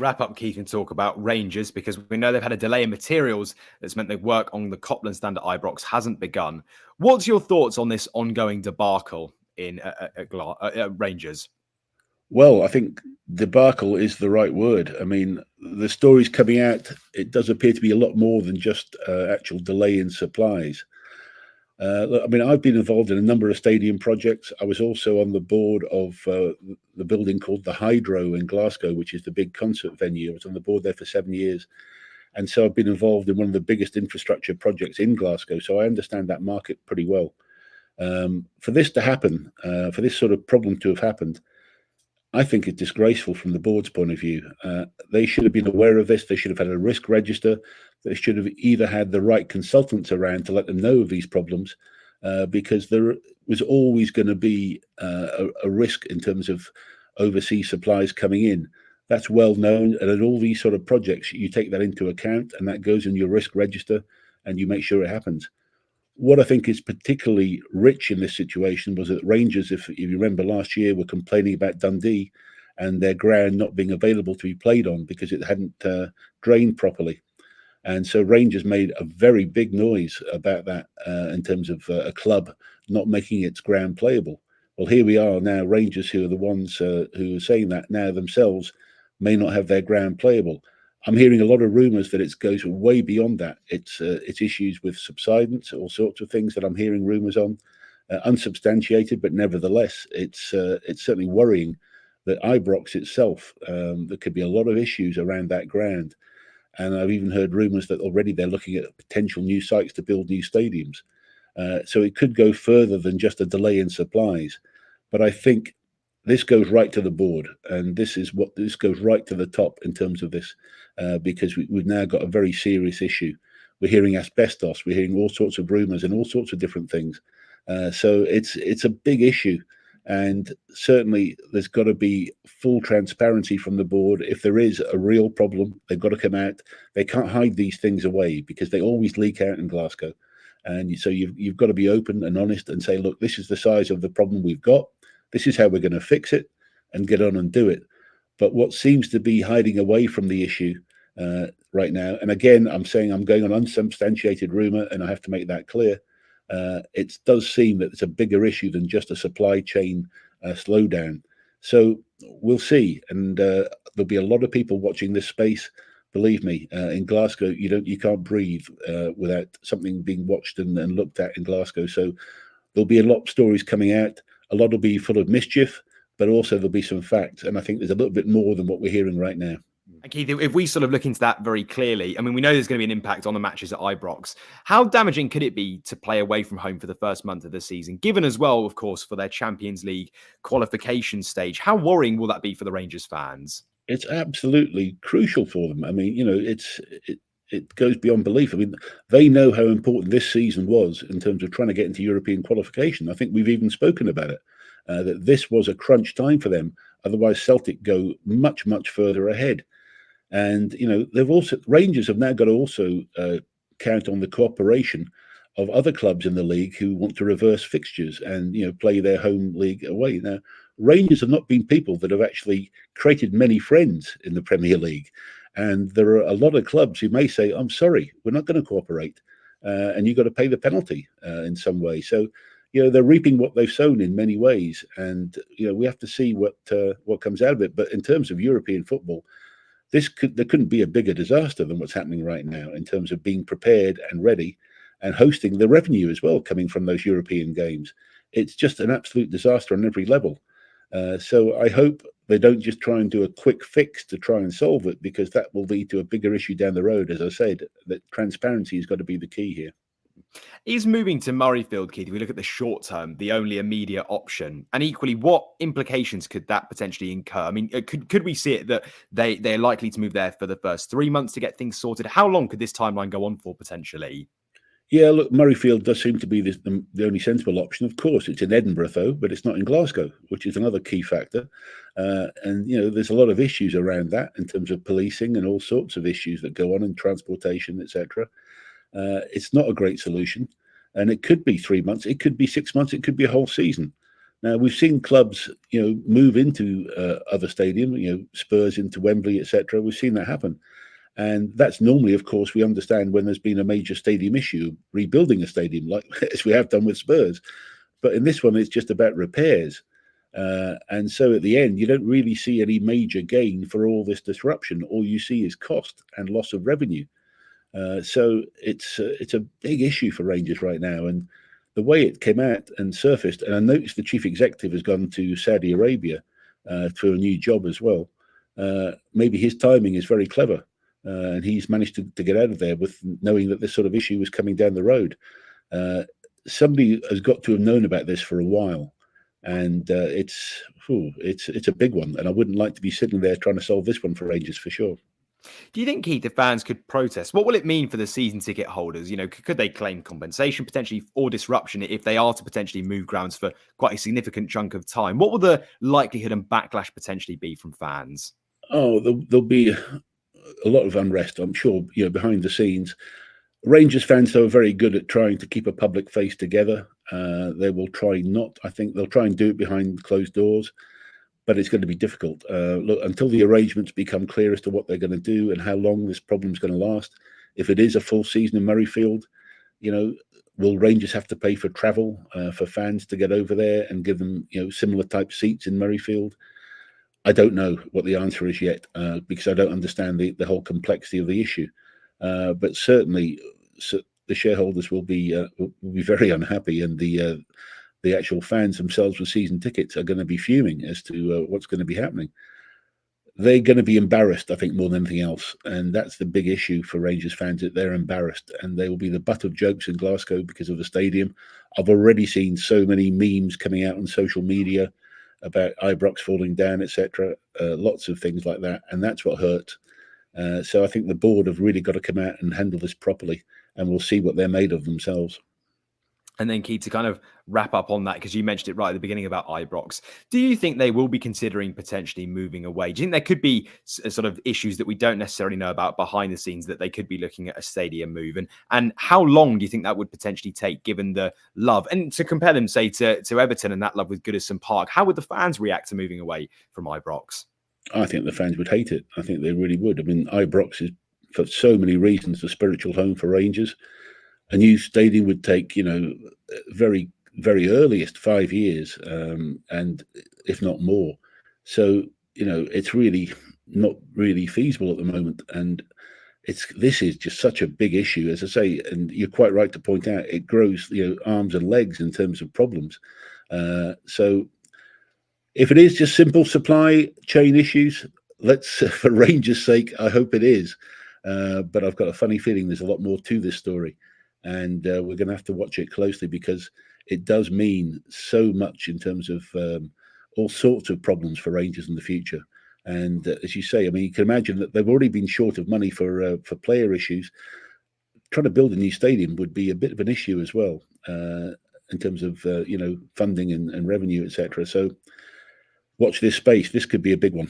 wrap up, Keith, and talk about Rangers, because we know they've had a delay in materials that's meant the work on the Copland stand at Ibrox hasn't begun. What's your thoughts on this ongoing debacle in Rangers? Well, I think debacle is the right word. I mean, the stories coming out, it does appear to be a lot more than just actual delay in supplies. I mean, I've been involved in a number of stadium projects. I was also on the board of the building called the Hydro in Glasgow, which is the big concert venue. I was on the board there for 7 years. And so I've been involved in one of the biggest infrastructure projects in Glasgow. So I understand that market pretty well. For this to happen, for this sort of problem to have happened, I think it's disgraceful from the board's point of view. They should have been aware of this. They should have had a risk register. They should have either had the right consultants around to let them know of these problems, because there was always going to be a risk in terms of overseas supplies coming in. That's well known. And in all these sort of projects, you take that into account, and that goes in your risk register, and you make sure it happens. What I think is particularly rich in this situation was that Rangers, if you remember last year, were complaining about Dundee and their ground not being available to be played on because it hadn't drained properly. And so Rangers made a very big noise about that in terms of a club not making its ground playable. Well, here we are now, Rangers, who are the ones who are saying that now themselves may not have their ground playable. I'm hearing a lot of rumours that it goes way beyond that. It's issues with subsidence, all sorts of things that I'm hearing rumours on, unsubstantiated, but nevertheless, it's certainly worrying that Ibrox itself, there could be a lot of issues around that ground. And I've even heard rumours that already they're looking at potential new sites to build new stadiums. So it could go further than just a delay in supplies. But I think this goes right to the board, and this goes right to the top in terms of this, because we've now got a very serious issue. We're hearing asbestos, we're hearing all sorts of rumours and all sorts of different things. So it's a big issue, and certainly there's got to be full transparency from the board. If there is a real problem, they've got to come out. They can't hide these things away because they always leak out in Glasgow. And so you've got to be open and honest and say, look, this is the size of the problem we've got. This is how we're going to fix it and get on and do it. But what seems to be hiding away from the issue right now, and again, I'm saying I'm going on unsubstantiated rumour, and I have to make that clear, it does seem that it's a bigger issue than just a supply chain slowdown. So we'll see, and there'll be a lot of people watching this space. Believe me, in Glasgow, you can't breathe without something being watched and looked at in Glasgow. So there'll be a lot of stories coming out. A lot will be full of mischief, but also there'll be some facts. And I think there's a little bit more than what we're hearing right now. And Keith, if we sort of look into that very clearly, I mean, we know there's going to be an impact on the matches at Ibrox. How damaging could it be to play away from home for the first month of the season, given as well, of course, for their Champions League qualification stage? How worrying will that be for the Rangers fans? It's absolutely crucial for them. I mean, it goes beyond belief. I mean, they know how important this season was in terms of trying to get into European qualification. I think we've even spoken about it, that this was a crunch time for them. Otherwise, Celtic go much, much further ahead. And, Rangers have now got to also count on the cooperation of other clubs in the league who want to reverse fixtures and, play their home league away. Now, Rangers have not been people that have actually created many friends in the Premier League. And there are a lot of clubs who may say, I'm sorry, we're not going to cooperate. And you've got to pay the penalty in some way. So, they're reaping what they've sown in many ways. And, we have to see what comes out of it. But in terms of European football, there couldn't be a bigger disaster than what's happening right now in terms of being prepared and ready and hosting the revenue as well coming from those European games. It's just an absolute disaster on every level. So I hope they don't just try and do a quick fix to try and solve it, because that will lead to a bigger issue down the road. As I said, that transparency has got to be the key here. Is moving to Murrayfield, Keith, if we look at the short term, the only immediate option? And equally, what implications could that potentially incur? I mean, could we see it that they're likely to move there for the first 3 months to get things sorted? How long could this timeline go on for potentially? Yeah, look, Murrayfield does seem to be the only sensible option. Of course, it's in Edinburgh, though, but it's not in Glasgow, which is another key factor. And, there's a lot of issues around that in terms of policing and all sorts of issues that go on in transportation, etc. It's not a great solution. And it could be 3 months, it could be 6 months, it could be a whole season. Now we've seen clubs, move into other stadiums, Spurs into Wembley, etc. We've seen that happen, and that's normally, of course, we understand when there's been a major stadium issue, rebuilding a stadium, like as we have done with Spurs. But in this one, it's just about repairs. And so at the end, you don't really see any major gain for all this disruption. All you see is cost and loss of revenue. So it's a big issue for Rangers right now. And the way it came out and surfaced, and I noticed the chief executive has gone to Saudi Arabia for a new job as well. Maybe his timing is very clever. And he's managed to get out of there with knowing that this sort of issue was coming down the road. Somebody has got to have known about this for a while. And it's a big one. And I wouldn't like to be sitting there trying to solve this one for Rangers for sure. Do you think, Keith, the fans could protest? What will it mean for the season ticket holders? Could they claim compensation potentially or disruption if they are to potentially move grounds for quite a significant chunk of time? What will the likelihood and backlash potentially be from fans? Oh, there'll be a lot of unrest, I'm sure, behind the scenes. Rangers fans, though, are very good at trying to keep a public face together. They will try not. I think they'll try and do it behind closed doors, but it's going to be difficult. Look, until the arrangements become clear as to what they're going to do and how long this problem is going to last. If it is a full season in Murrayfield, will Rangers have to pay for travel for fans to get over there and give them, similar type seats in Murrayfield? I don't know what the answer is yet because I don't understand the whole complexity of the issue. But certainly, the shareholders will be very unhappy, and the actual fans themselves with season tickets are going to be fuming as to what's going to be happening. They're going to be embarrassed, I think, more than anything else, and that's the big issue for Rangers fans, that they're embarrassed, and they will be the butt of jokes in Glasgow because of the stadium. I've already seen so many memes coming out on social media about Ibrox falling down, etc. Lots of things like that, and that's what hurts. So I think the board have really got to come out and handle this properly, and we'll see what they're made of themselves. And then, Keith, to kind of wrap up on that, because you mentioned it right at the beginning about Ibrox, do you think they will be considering potentially moving away? Do you think there could be sort of issues that we don't necessarily know about behind the scenes that they could be looking at a stadium move? And how long do you think that would potentially take, given the love? And to compare them, say, to Everton and that love with Goodison Park, how would the fans react to moving away from Ibrox? I think the fans would hate it. I think they really would. I mean, Ibrox is, for so many reasons, a spiritual home for Rangers. A new stadium would take, very, very earliest 5 years, and if not more. So, it's really not really feasible at the moment. And this is just such a big issue, as I say, and you're quite right to point out, it grows, arms and legs in terms of problems. So if it is just simple supply chain issues, let's, for Rangers' sake, I hope it is. But I've got a funny feeling there's a lot more to this story. And we're going to have to watch it closely, because it does mean so much in terms of all sorts of problems for Rangers in the future. And as you say, I mean, you can imagine that they've already been short of money for player issues. Trying to build a new stadium would be a bit of an issue as well, in terms of funding and revenue, etc. So watch this space. This could be a big one.